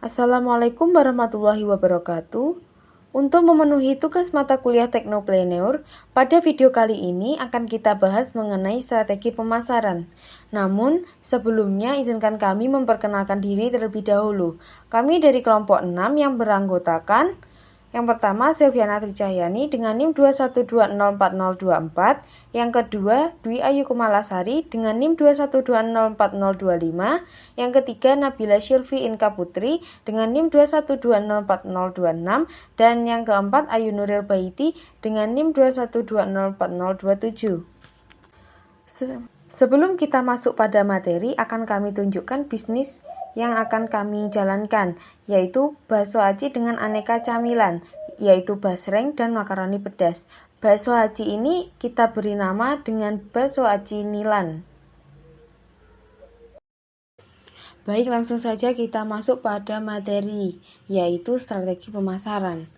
Assalamualaikum warahmatullahi wabarakatuh. Untuk memenuhi tugas mata kuliah Teknopreneur, pada video kali ini akan kita bahas mengenai strategi pemasaran. Namun, sebelumnya izinkan kami memperkenalkan diri terlebih dahulu. Kami dari kelompok 6 yang beranggotakan yang pertama, Silviana Tricahyani dengan NIM 2120404. Yang kedua, Dwi Ayu Kumalasari dengan NIM 2120405. Yang ketiga, Nabila Syilvi Inka Putri dengan NIM 2120406. Dan yang keempat, Ayu Nuril Baiti dengan NIM 2120427. Sebelum kita masuk pada materi, akan kami tunjukkan bisnis yang akan kami jalankan, yaitu bakso aci dengan aneka camilan, yaitu basreng dan makaroni pedas. Bakso aci ini kita beri nama dengan bakso aci nilan. Baik, langsung saja kita masuk pada materi, yaitu strategi pemasaran.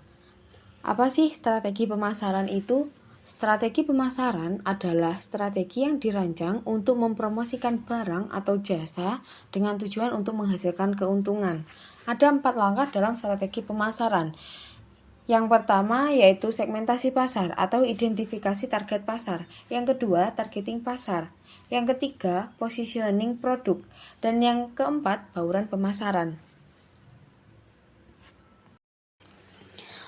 Apa sih strategi pemasaran itu? Strategi pemasaran adalah strategi yang dirancang untuk mempromosikan barang atau jasa dengan tujuan untuk menghasilkan keuntungan. Ada 4 langkah dalam strategi pemasaran. Yang pertama yaitu segmentasi pasar atau identifikasi target pasar. Yang kedua, targeting pasar. Yang ketiga, positioning produk. Dan yang keempat, bauran pemasaran.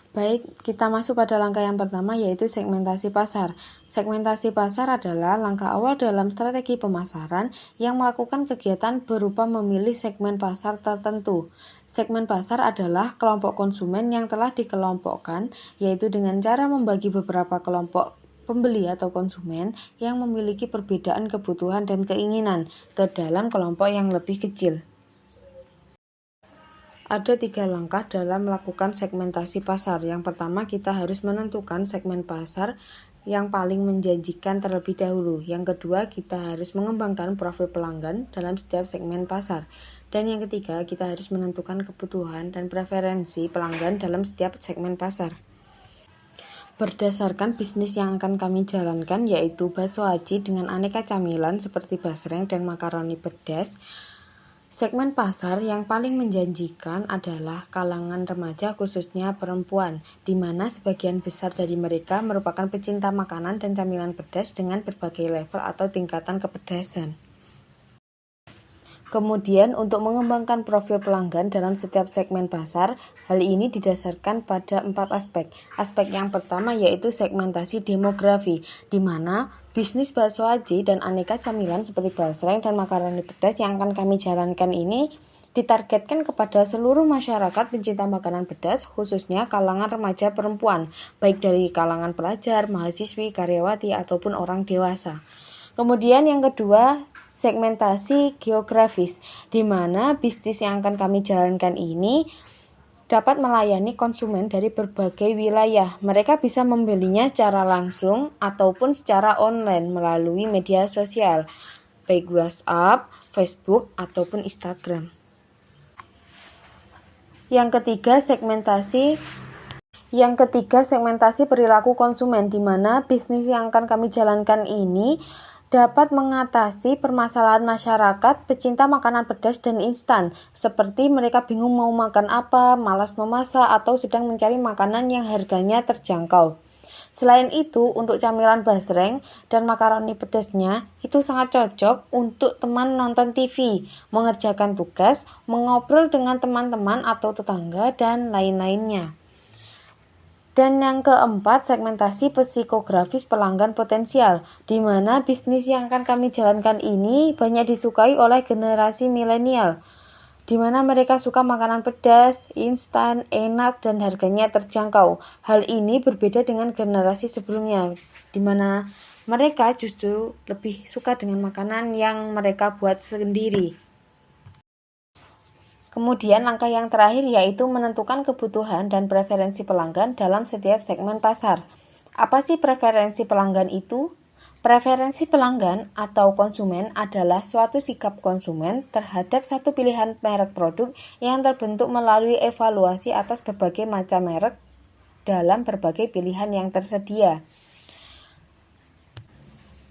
Baik, kita masuk pada langkah yang pertama yaitu segmentasi pasar. Segmentasi pasar adalah langkah awal dalam strategi pemasaran yang melakukan kegiatan berupa memilih segmen pasar tertentu. Segmen pasar adalah kelompok konsumen yang telah dikelompokkan, yaitu dengan cara membagi beberapa kelompok pembeli atau konsumen yang memiliki perbedaan kebutuhan dan keinginan ke dalam kelompok yang lebih kecil. Ada 3 langkah dalam melakukan segmentasi pasar. Yang pertama, kita harus menentukan segmen pasar yang paling menjanjikan terlebih dahulu. Yang kedua, kita harus mengembangkan profil pelanggan dalam setiap segmen pasar. Dan yang ketiga, kita harus menentukan kebutuhan dan preferensi pelanggan dalam setiap segmen pasar. Berdasarkan bisnis yang akan kami jalankan, yaitu bakso aci dengan aneka camilan seperti basreng dan makaroni pedas, segmen pasar yang paling menjanjikan adalah kalangan remaja khususnya perempuan, di mana sebagian besar dari mereka merupakan pecinta makanan dan camilan pedas dengan berbagai level atau tingkatan kepedasan. Kemudian, untuk mengembangkan profil pelanggan dalam setiap segmen pasar, hal ini didasarkan pada 4 aspek. Aspek yang pertama yaitu segmentasi demografi, di mana bisnis bakso aci dan aneka camilan seperti basreng dan makaroni pedas yang akan kami jalankan ini ditargetkan kepada seluruh masyarakat pencinta makanan pedas, khususnya kalangan remaja perempuan, baik dari kalangan pelajar, mahasiswi, karyawati, ataupun orang dewasa. Kemudian yang kedua, segmentasi geografis, di mana bisnis yang akan kami jalankan ini dapat melayani konsumen dari berbagai wilayah. Mereka bisa membelinya secara langsung ataupun secara online melalui media sosial, baik WhatsApp, Facebook, ataupun Instagram. Yang ketiga, segmentasi perilaku konsumen, di mana bisnis yang akan kami jalankan ini dapat mengatasi permasalahan masyarakat pecinta makanan pedas dan instan, seperti mereka bingung mau makan apa, malas memasak, atau sedang mencari makanan yang harganya terjangkau. Selain itu, untuk camilan basreng dan makaroni pedasnya, itu sangat cocok untuk teman nonton TV, mengerjakan tugas, mengobrol dengan teman-teman atau tetangga, dan lain-lainnya. Dan yang keempat, segmentasi psikografis pelanggan potensial, di mana bisnis yang akan kami jalankan ini banyak disukai oleh generasi milenial, di mana mereka suka makanan pedas, instan, enak, dan harganya terjangkau. Hal ini berbeda dengan generasi sebelumnya, di mana mereka justru lebih suka dengan makanan yang mereka buat sendiri. Kemudian langkah yang terakhir yaitu menentukan kebutuhan dan preferensi pelanggan dalam setiap segmen pasar. Apa sih preferensi pelanggan itu? Preferensi pelanggan atau konsumen adalah suatu sikap konsumen terhadap satu pilihan merek produk yang terbentuk melalui evaluasi atas berbagai macam merek dalam berbagai pilihan yang tersedia.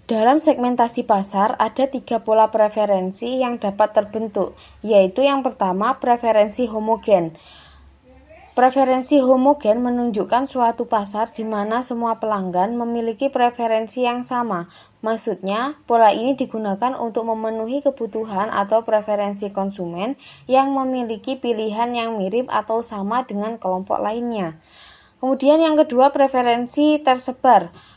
Dalam segmentasi pasar, ada 3 pola preferensi yang dapat terbentuk, yaitu yang pertama, preferensi homogen. Preferensi homogen menunjukkan suatu pasar di mana semua pelanggan memiliki preferensi yang sama. Maksudnya, pola ini digunakan untuk memenuhi kebutuhan atau preferensi konsumen yang memiliki pilihan yang mirip atau sama dengan kelompok lainnya. Kemudian yang kedua, preferensi tersebar.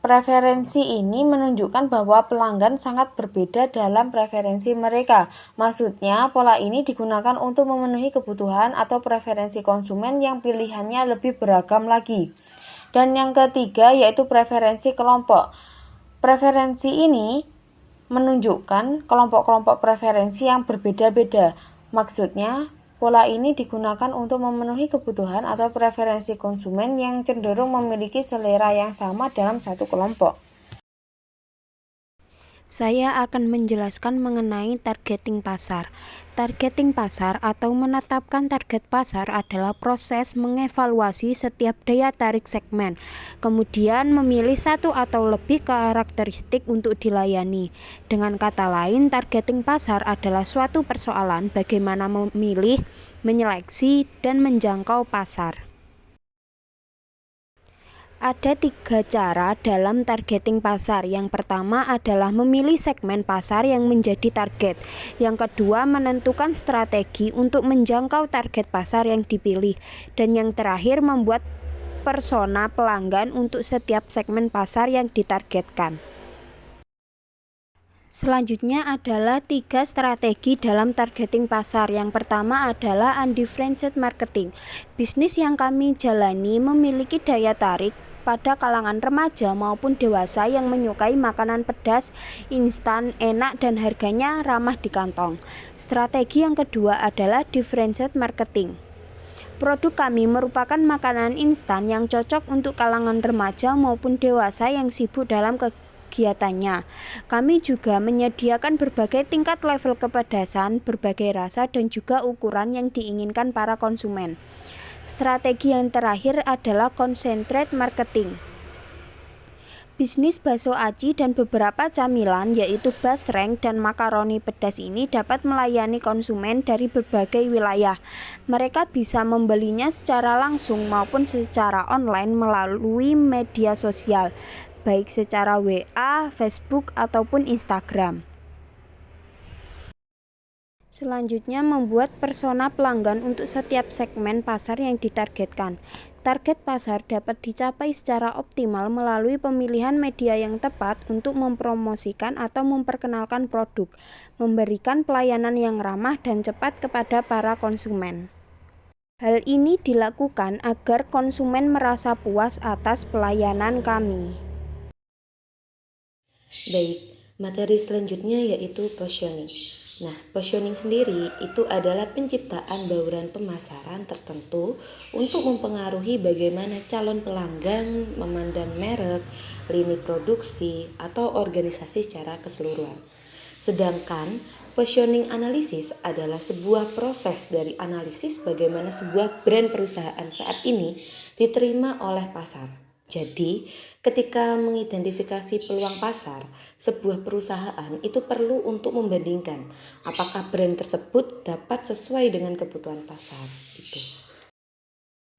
Preferensi ini menunjukkan bahwa pelanggan sangat berbeda dalam preferensi mereka. Maksudnya, pola ini digunakan untuk memenuhi kebutuhan atau preferensi konsumen yang pilihannya lebih beragam lagi. Dan yang ketiga yaitu preferensi kelompok. Preferensi ini menunjukkan kelompok-kelompok preferensi yang berbeda-beda. Maksudnya, pola ini digunakan untuk memenuhi kebutuhan atau preferensi konsumen yang cenderung memiliki selera yang sama dalam satu kelompok. Saya akan menjelaskan mengenai targeting pasar. Targeting pasar atau menetapkan target pasar adalah proses mengevaluasi setiap daya tarik segmen, kemudian memilih satu atau lebih karakteristik untuk dilayani. Dengan kata lain, targeting pasar adalah suatu persoalan bagaimana memilih, menyeleksi, dan menjangkau pasar. Ada 3 cara dalam targeting pasar. Yang pertama adalah memilih segmen pasar yang menjadi target. Yang kedua, menentukan strategi untuk menjangkau target pasar yang dipilih. Dan yang terakhir, membuat persona pelanggan untuk setiap segmen pasar yang ditargetkan. Selanjutnya adalah 3 strategi dalam targeting pasar. Yang pertama adalah undifferentiated marketing. Bisnis yang kami jalani memiliki daya tarik pada kalangan remaja maupun dewasa yang menyukai makanan pedas, instan, enak, dan harganya ramah di kantong. Strategi yang kedua adalah differentiated marketing. Produk kami merupakan makanan instan yang cocok untuk kalangan remaja maupun dewasa yang sibuk dalam kegiatannya. Kami juga menyediakan berbagai tingkat level kepedasan, berbagai rasa, dan juga ukuran yang diinginkan para konsumen. Strategi yang terakhir adalah concentrate marketing. Bisnis bakso aci dan beberapa camilan yaitu basreng dan makaroni pedas ini dapat melayani konsumen dari berbagai wilayah. Mereka bisa membelinya secara langsung maupun secara online melalui media sosial, baik secara WA, Facebook, ataupun Instagram. Selanjutnya, membuat persona pelanggan untuk setiap segmen pasar yang ditargetkan. Target pasar dapat dicapai secara optimal melalui pemilihan media yang tepat untuk mempromosikan atau memperkenalkan produk, memberikan pelayanan yang ramah dan cepat kepada para konsumen. Hal ini dilakukan agar konsumen merasa puas atas pelayanan kami. Baik, materi selanjutnya yaitu positioning. Nah, positioning sendiri itu adalah penciptaan bauran pemasaran tertentu untuk mempengaruhi bagaimana calon pelanggan memandang merek, lini produksi, atau organisasi secara keseluruhan. Sedangkan positioning analisis adalah sebuah proses dari analisis bagaimana sebuah brand perusahaan saat ini diterima oleh pasar. Jadi, ketika mengidentifikasi peluang pasar, sebuah perusahaan itu perlu untuk membandingkan apakah brand tersebut dapat sesuai dengan kebutuhan pasar. Gitu.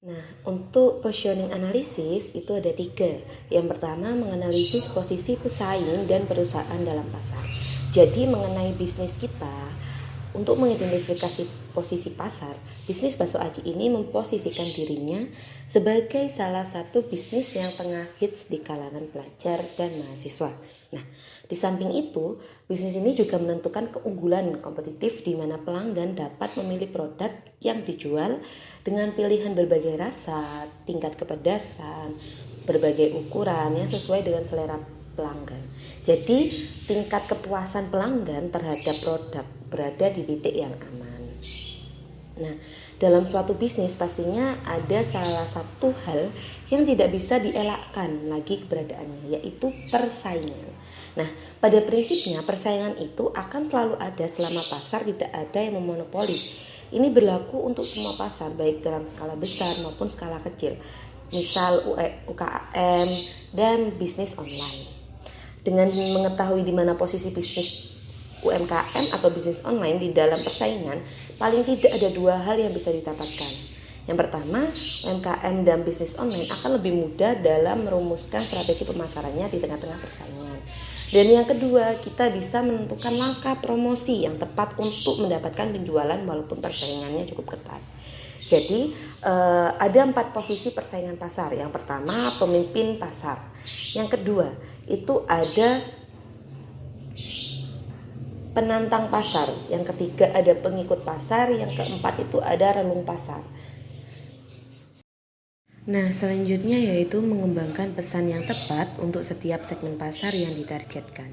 Nah, untuk positioning analisis itu ada 3. Yang pertama, menganalisis posisi pesaing dan perusahaan dalam pasar. Jadi, mengenai bisnis kita, untuk mengidentifikasi posisi pasar, bisnis bakso aci ini memposisikan dirinya sebagai salah satu bisnis yang tengah hits di kalangan pelajar dan mahasiswa. Nah, di samping itu, bisnis ini juga menentukan keunggulan kompetitif di mana pelanggan dapat memilih produk yang dijual dengan pilihan berbagai rasa, tingkat kepedasan, berbagai ukuran yang sesuai dengan selera pelanggan. Jadi, tingkat kepuasan pelanggan terhadap produk berada di titik yang aman. Nah, dalam suatu bisnis pastinya ada salah satu hal yang tidak bisa dielakkan lagi keberadaannya, yaitu persaingan. Nah, pada prinsipnya persaingan itu akan selalu ada selama pasar tidak ada yang memonopoli. Ini berlaku untuk semua pasar, baik dalam skala besar maupun skala kecil, misal UKM dan bisnis online. Dengan mengetahui di mana posisi bisnis UMKM atau bisnis online di dalam persaingan, paling tidak ada 2 hal yang bisa didapatkan. Yang pertama, UMKM dan bisnis online akan lebih mudah dalam merumuskan strategi pemasarannya di tengah-tengah persaingan. Dan yang kedua, kita bisa menentukan langkah promosi yang tepat untuk mendapatkan penjualan walaupun persaingannya cukup ketat. Jadi ada 4 posisi persaingan pasar. Yang pertama, pemimpin pasar. Yang kedua, itu ada penantang pasar. Yang ketiga ada pengikut pasar. Yang keempat itu ada relung pasar. Nah, selanjutnya yaitu mengembangkan pesan yang tepat untuk setiap segmen pasar yang ditargetkan.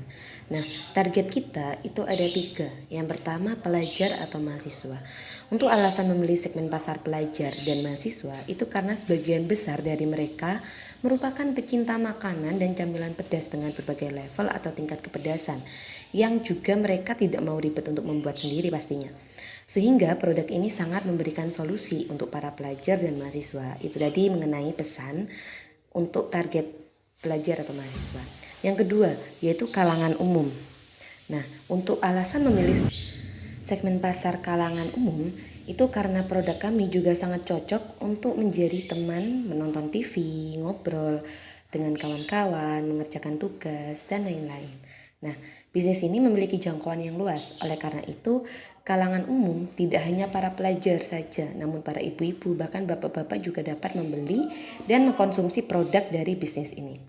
Nah, target kita itu ada 3. Yang pertama, pelajar atau mahasiswa. Untuk alasan memilih segmen pasar pelajar dan mahasiswa itu karena sebagian besar dari mereka merupakan pecinta makanan dan camilan pedas dengan berbagai level atau tingkat kepedasan, yang juga mereka tidak mau ribet untuk membuat sendiri pastinya. Sehingga produk ini sangat memberikan solusi untuk para pelajar dan mahasiswa. Itu tadi mengenai pesan untuk target pelajar atau mahasiswa. Yang kedua yaitu kalangan umum. Nah, untuk alasan memilih segmen pasar kalangan umum itu karena produk kami juga sangat cocok untuk menjadi teman menonton TV, ngobrol dengan kawan-kawan, mengerjakan tugas, dan lain-lain. Nah, bisnis ini memiliki jangkauan yang luas. Oleh karena itu, kalangan umum tidak hanya para pelajar saja, namun para ibu-ibu bahkan bapak-bapak juga dapat membeli dan mengkonsumsi produk dari bisnis ini.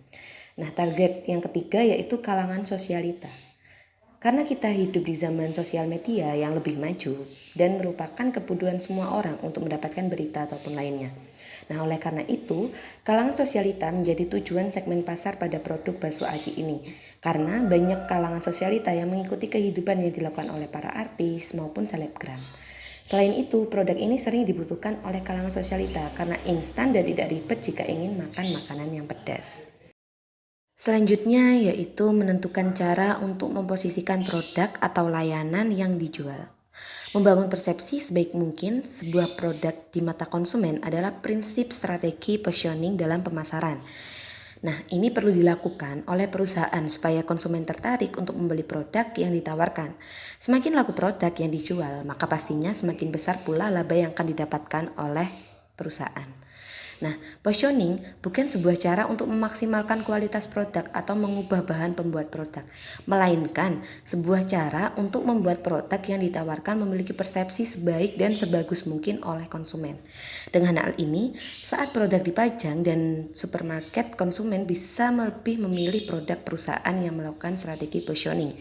Nah, target yang ketiga yaitu kalangan sosialita. Karena kita hidup di zaman sosial media yang lebih maju dan merupakan kebutuhan semua orang untuk mendapatkan berita ataupun lainnya. Nah, oleh karena itu, kalangan sosialita menjadi tujuan segmen pasar pada produk bakso aci ini. Karena banyak kalangan sosialita yang mengikuti kehidupan yang dilakukan oleh para artis maupun selebgram. Selain itu, produk ini sering dibutuhkan oleh kalangan sosialita karena instan dan tidak ribet jika ingin makan makanan yang pedas. Selanjutnya yaitu menentukan cara untuk memposisikan produk atau layanan yang dijual. Membangun persepsi sebaik mungkin sebuah produk di mata konsumen adalah prinsip strategi positioning dalam pemasaran. Nah, ini perlu dilakukan oleh perusahaan supaya konsumen tertarik untuk membeli produk yang ditawarkan. Semakin laku produk yang dijual, maka pastinya semakin besar pula laba yang akan didapatkan oleh perusahaan. Nah, positioning bukan sebuah cara untuk memaksimalkan kualitas produk atau mengubah bahan pembuat produk, melainkan sebuah cara untuk membuat produk yang ditawarkan memiliki persepsi sebaik dan sebagus mungkin oleh konsumen. Dengan hal ini, saat produk dipajang dan supermarket, konsumen bisa lebih memilih produk perusahaan yang melakukan strategi positioning.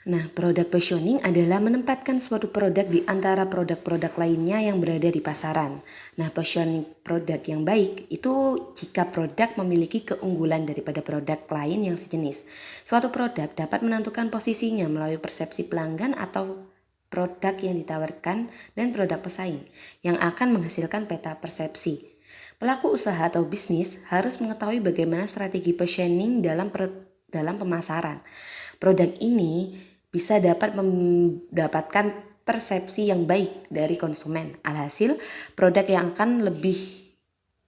Nah, produk positioning adalah menempatkan suatu produk di antara produk-produk lainnya yang berada di pasaran. Nah, positioning produk yang baik itu jika produk memiliki keunggulan daripada produk lain yang sejenis. Suatu produk dapat menentukan posisinya melalui persepsi pelanggan atau produk yang ditawarkan dan produk pesaing yang akan menghasilkan peta persepsi. Pelaku usaha atau bisnis harus mengetahui bagaimana strategi positioning dalam pemasaran. Produk ini bisa dapat mendapatkan persepsi yang baik dari konsumen. Alhasil, produk yang akan lebih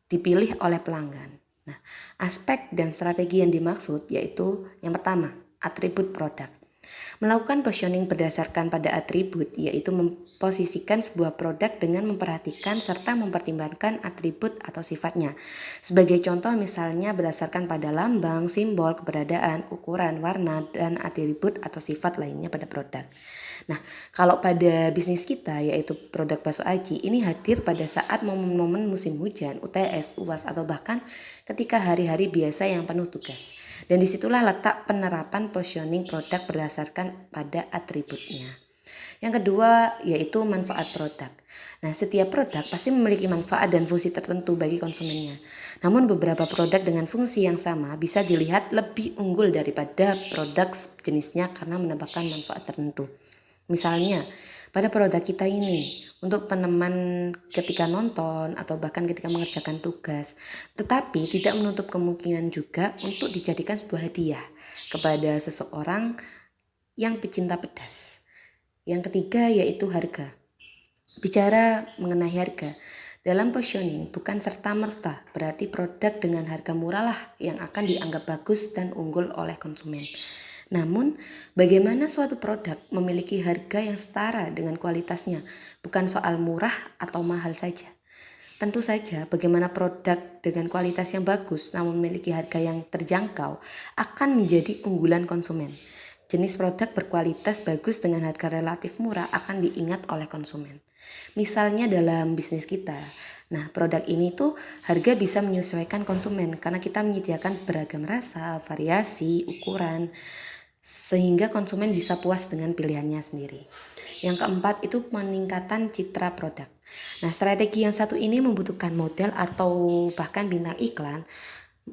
dipilih oleh pelanggan. Nah, aspek dan strategi yang dimaksud yaitu yang pertama, atribut produk. Melakukan positioning berdasarkan pada atribut yaitu memposisikan sebuah produk dengan memperhatikan serta mempertimbangkan atribut atau sifatnya. Sebagai contoh misalnya berdasarkan pada lambang, simbol, keberadaan, ukuran, warna, dan atribut atau sifat lainnya pada produk. Nah, kalau pada bisnis kita yaitu produk bakso aci ini hadir pada saat momen-momen musim hujan, UTS, UAS atau bahkan ketika hari-hari biasa yang penuh tugas. Dan disitulah letak penerapan positioning produk berdasarkan pada atributnya. Yang kedua yaitu manfaat produk. Nah, setiap produk pasti memiliki manfaat dan fungsi tertentu bagi konsumennya. Namun beberapa produk dengan fungsi yang sama bisa dilihat lebih unggul daripada produk jenisnya karena menambahkan manfaat tertentu. Misalnya, pada produk kita ini untuk peneman ketika nonton atau bahkan ketika mengerjakan tugas, tetapi tidak menutup kemungkinan juga untuk dijadikan sebuah hadiah kepada seseorang yang pecinta pedas. Yang ketiga yaitu harga. Bicara mengenai harga, Dalam positioning bukan serta-merta berarti produk dengan harga murah lah yang akan dianggap bagus dan unggul oleh konsumen. Namun, bagaimana suatu produk memiliki harga yang setara dengan kualitasnya, bukan soal murah atau mahal saja. Tentu saja, bagaimana produk dengan kualitas yang bagus namun memiliki harga yang terjangkau akan menjadi unggulan konsumen. Jenis produk berkualitas bagus dengan harga relatif murah akan diingat oleh konsumen. Misalnya dalam bisnis kita, nah produk ini tuh harga bisa menyesuaikan konsumen karena kita menyediakan beragam rasa, variasi, ukuran, sehingga konsumen bisa puas dengan pilihannya sendiri. Yang keempat itu peningkatan citra produk. Nah, strategi yang satu ini membutuhkan model atau bahkan bintang iklan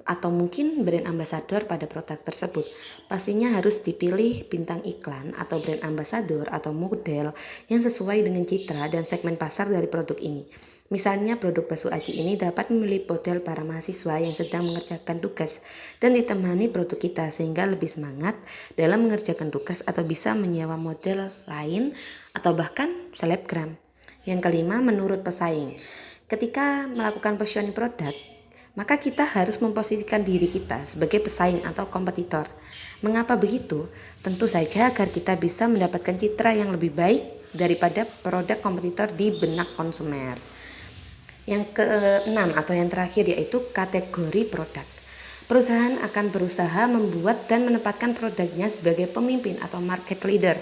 atau mungkin brand ambassador pada produk tersebut. Pastinya harus dipilih bintang iklan atau brand ambassador atau model yang sesuai dengan citra dan segmen pasar dari produk ini. Misalnya produk bakso aci ini dapat memilih model para mahasiswa yang sedang mengerjakan tugas dan ditemani produk kita sehingga lebih semangat dalam mengerjakan tugas atau bisa menyewa model lain atau bahkan selebgram. Yang kelima, menurut pesaing. Ketika melakukan positioning produk, maka kita harus memposisikan diri kita sebagai pesaing atau kompetitor. Mengapa begitu? Tentu saja agar kita bisa mendapatkan citra yang lebih baik daripada produk kompetitor di benak konsumen. Yang keenam atau yang terakhir yaitu kategori produk. Perusahaan akan berusaha membuat dan menempatkan produknya sebagai pemimpin atau market leader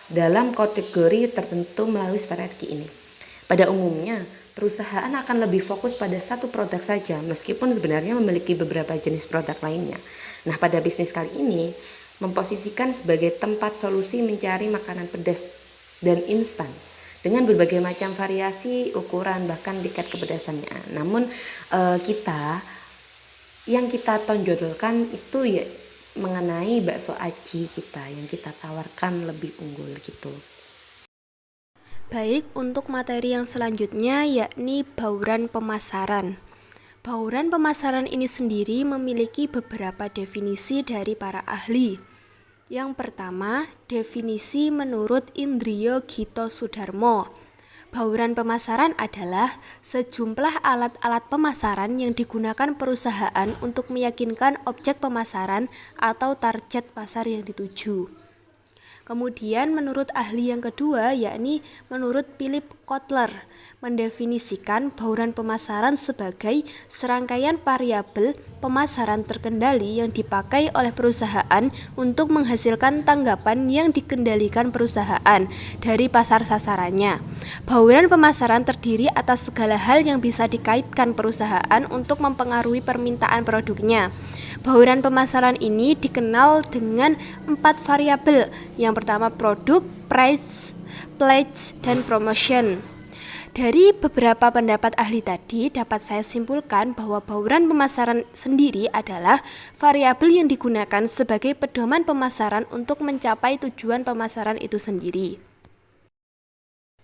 dalam kategori tertentu melalui strategi ini. Pada umumnya, perusahaan akan lebih fokus pada satu produk saja meskipun sebenarnya memiliki beberapa jenis produk lainnya. Nah, pada bisnis kali ini memposisikan sebagai tempat solusi mencari makanan pedas dan instan dengan berbagai macam variasi, ukuran, bahkan tingkat kepedasannya. Namun yang kita tonjolkan itu ya mengenai bakso aci kita yang kita tawarkan lebih unggul gitu. Baik, untuk materi yang selanjutnya yakni bauran pemasaran. Bauran pemasaran ini sendiri memiliki beberapa definisi dari para ahli. Yang pertama, definisi menurut Indriyo Gito Sudarmo. Bauran pemasaran adalah sejumlah alat-alat pemasaran yang digunakan perusahaan untuk meyakinkan objek pemasaran atau target pasar yang dituju. Kemudian menurut ahli yang kedua yakni menurut Philip Kotler mendefinisikan bauran pemasaran sebagai serangkaian variabel pemasaran terkendali yang dipakai oleh perusahaan untuk menghasilkan tanggapan yang dikendalikan perusahaan dari pasar sasarannya. Bauran pemasaran terdiri atas segala hal yang bisa dikaitkan perusahaan untuk mempengaruhi permintaan produknya. Bauran pemasaran ini dikenal dengan 4 variabel. Yang pertama produk, price, pledge, dan promotion. Dari beberapa pendapat ahli tadi dapat saya simpulkan bahwa bauran pemasaran sendiri adalah variabel yang digunakan sebagai pedoman pemasaran untuk mencapai tujuan pemasaran itu sendiri.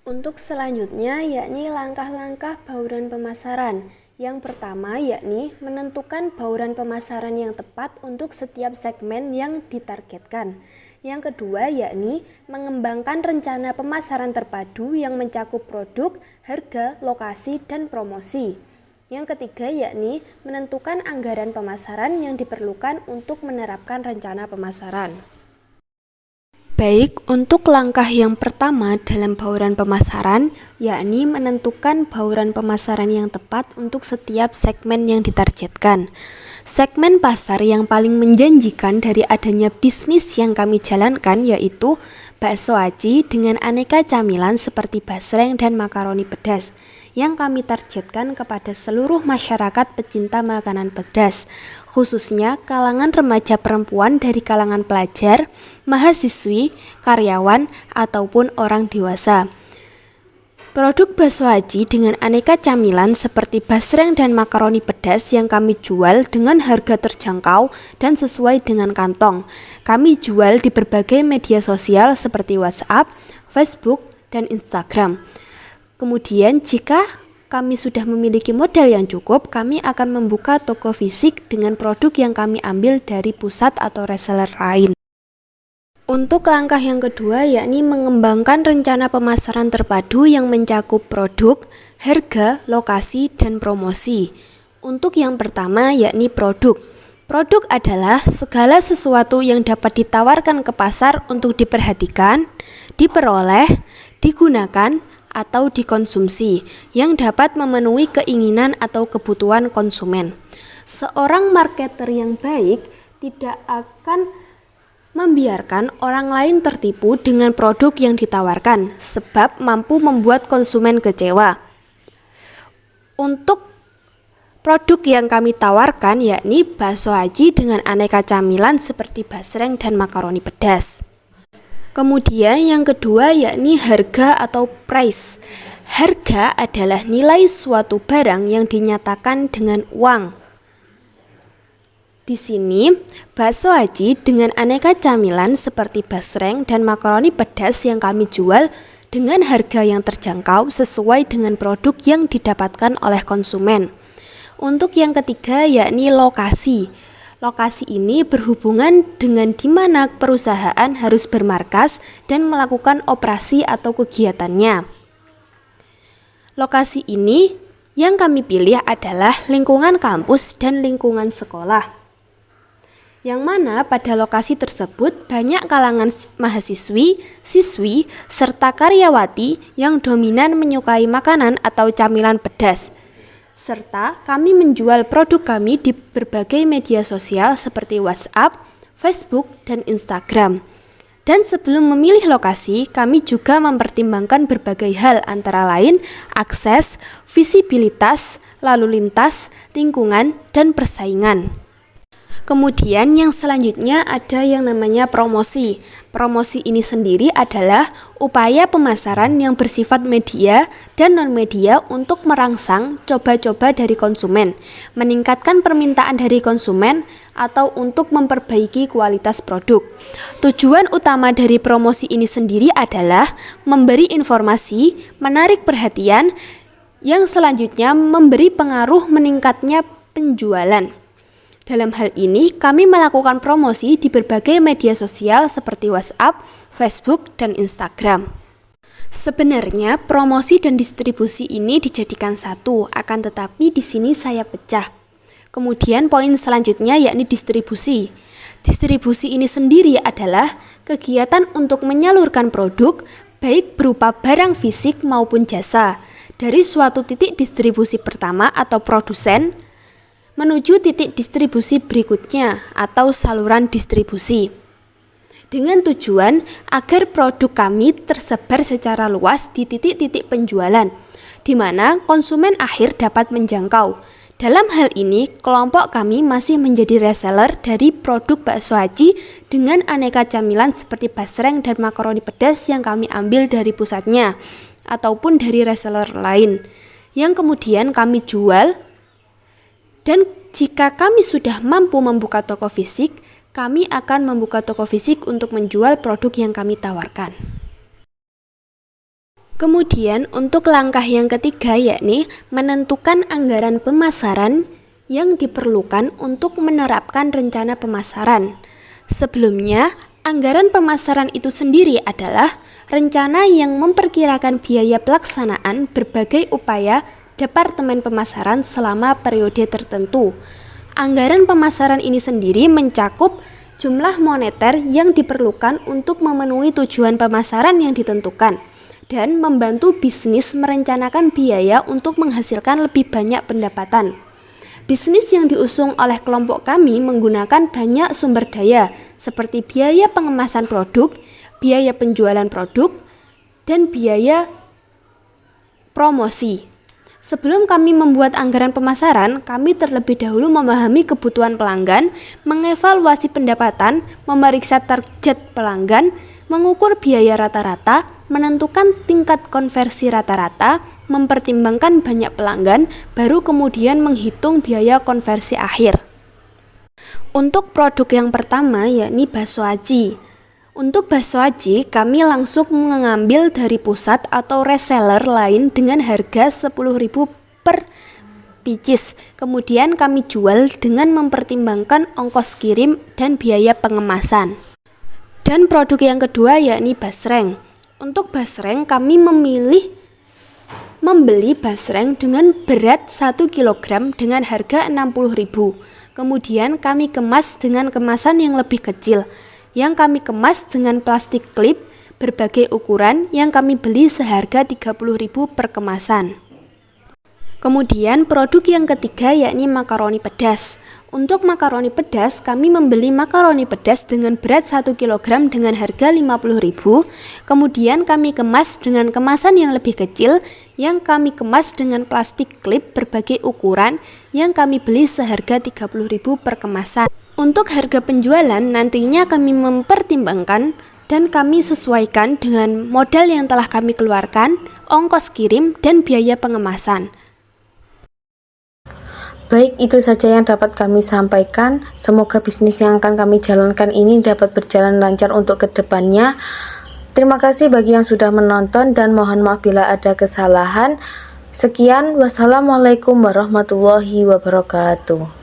Untuk selanjutnya yakni langkah-langkah bauran pemasaran. Yang pertama yakni menentukan bauran pemasaran yang tepat untuk setiap segmen yang ditargetkan. Yang kedua yakni mengembangkan rencana pemasaran terpadu yang mencakup produk, harga, lokasi, dan promosi. Yang ketiga yakni menentukan anggaran pemasaran yang diperlukan untuk menerapkan rencana pemasaran. Baik, untuk langkah yang pertama dalam bauran pemasaran, yakni menentukan bauran pemasaran yang tepat untuk setiap segmen yang ditargetkan. Segmen pasar yang paling menjanjikan dari adanya bisnis yang kami jalankan yaitu bakso aci dengan aneka camilan seperti basreng dan makaroni pedas, yang kami targetkan kepada seluruh masyarakat pecinta makanan pedas, khususnya kalangan remaja perempuan dari kalangan pelajar, mahasiswi, karyawan, ataupun orang dewasa. Produk bakso aci dengan aneka camilan seperti basreng dan makaroni pedas yang kami jual dengan harga terjangkau dan sesuai dengan kantong. Kami jual di berbagai media sosial seperti WhatsApp, Facebook, dan Instagram. Kemudian jika kami sudah memiliki modal yang cukup, kami akan membuka toko fisik dengan produk yang kami ambil dari pusat atau reseller lain. Untuk langkah yang kedua yakni mengembangkan rencana pemasaran terpadu yang mencakup produk, harga, lokasi, dan promosi. Untuk yang pertama yakni produk. Produk adalah segala sesuatu yang dapat ditawarkan ke pasar untuk diperhatikan, diperoleh, digunakan, atau dikonsumsi yang dapat memenuhi keinginan atau kebutuhan konsumen. Seorang marketer yang baik tidak akan membiarkan orang lain tertipu dengan produk yang ditawarkan, sebab mampu membuat konsumen kecewa. Untuk produk yang kami tawarkan yakni bakso aci dengan aneka camilan seperti basreng dan makaroni pedas. Kemudian yang kedua yakni harga atau price. Harga adalah nilai suatu barang yang dinyatakan dengan uang. Di sini, bakso aci dengan aneka camilan seperti basreng dan makaroni pedas yang kami jual dengan harga yang terjangkau sesuai dengan produk yang didapatkan oleh konsumen. Untuk yang ketiga yakni lokasi. Lokasi ini berhubungan dengan di mana perusahaan harus bermarkas dan melakukan operasi atau kegiatannya. Lokasi ini yang kami pilih adalah lingkungan kampus dan lingkungan sekolah, yang mana pada lokasi tersebut banyak kalangan mahasiswi, siswi, serta karyawati yang dominan menyukai makanan atau camilan pedas. Serta kami menjual produk kami di berbagai media sosial seperti WhatsApp, Facebook, dan Instagram. Dan sebelum memilih lokasi, kami juga mempertimbangkan berbagai hal antara lain akses, visibilitas, lalu lintas, lingkungan, dan persaingan. Kemudian yang selanjutnya ada yang namanya promosi. Promosi ini sendiri adalah upaya pemasaran yang bersifat media dan non-media untuk merangsang coba-coba dari konsumen, meningkatkan permintaan dari konsumen, atau untuk memperbaiki kualitas produk. Tujuan utama dari promosi ini sendiri adalah memberi informasi, menarik perhatian, yang selanjutnya memberi pengaruh meningkatnya penjualan. Dalam hal ini, kami melakukan promosi di berbagai media sosial seperti WhatsApp, Facebook, dan Instagram. Sebenarnya, promosi dan distribusi ini dijadikan satu, akan tetapi di sini saya pecah. Kemudian poin selanjutnya yakni distribusi. Distribusi ini sendiri adalah kegiatan untuk menyalurkan produk, baik berupa barang fisik maupun jasa, dari suatu titik distribusi pertama atau produsen, menuju titik distribusi berikutnya atau saluran distribusi, dengan tujuan agar produk kami tersebar secara luas di titik-titik penjualan, di mana konsumen akhir dapat menjangkau. Dalam hal ini, kelompok kami masih menjadi reseller dari produk bakso aci dengan aneka camilan seperti basreng dan makaroni pedas yang kami ambil dari pusatnya, ataupun dari reseller lain, yang kemudian kami jual. Dan jika kami sudah mampu membuka toko fisik, kami akan membuka toko fisik untuk menjual produk yang kami tawarkan. Kemudian untuk langkah yang ketiga yakni menentukan anggaran pemasaran yang diperlukan untuk menerapkan rencana pemasaran. Sebelumnya, anggaran pemasaran itu sendiri adalah rencana yang memperkirakan biaya pelaksanaan berbagai upaya Departemen Pemasaran selama periode tertentu. Anggaran pemasaran ini sendiri mencakup jumlah moneter yang diperlukan untuk memenuhi tujuan pemasaran yang ditentukan dan membantu bisnis merencanakan biaya untuk menghasilkan lebih banyak pendapatan. Bisnis yang diusung oleh kelompok kami menggunakan banyak sumber daya seperti biaya pengemasan produk, biaya penjualan produk, dan biaya promosi. Sebelum kami membuat anggaran pemasaran, kami terlebih dahulu memahami kebutuhan pelanggan, mengevaluasi pendapatan, memeriksa target pelanggan, mengukur biaya rata-rata, menentukan tingkat konversi rata-rata, mempertimbangkan banyak pelanggan, baru kemudian menghitung biaya konversi akhir. Untuk produk yang pertama yakni bakso aci. Untuk bakso aci, kami langsung mengambil dari pusat atau reseller lain dengan harga 10.000 per pieces. Kemudian kami jual dengan mempertimbangkan ongkos kirim dan biaya pengemasan. Dan produk yang kedua yakni basreng. Untuk basreng kami memilih membeli basreng dengan berat 1 kg dengan harga 60.000. Kemudian kami kemas dengan kemasan yang lebih kecil, yang kami kemas dengan plastik klip berbagai ukuran yang kami beli seharga 30.000 per kemasan. Kemudian produk yang ketiga yakni makaroni pedas. Untuk makaroni pedas, kami membeli makaroni pedas dengan berat 1 kg dengan harga 50.000. Kemudian kami kemas dengan kemasan yang lebih kecil, yang kami kemas dengan plastik klip berbagai ukuran, yang kami beli seharga 30.000 per kemasan. Untuk harga penjualan nantinya kami mempertimbangkan dan kami sesuaikan dengan modal yang telah kami keluarkan, ongkos kirim, dan biaya pengemasan. Baik, itu saja yang dapat kami sampaikan. Semoga bisnis yang akan kami jalankan ini dapat berjalan lancar untuk kedepannya. Terima kasih bagi yang sudah menonton dan mohon maaf bila ada kesalahan. Sekian, wassalamualaikum warahmatullahi wabarakatuh.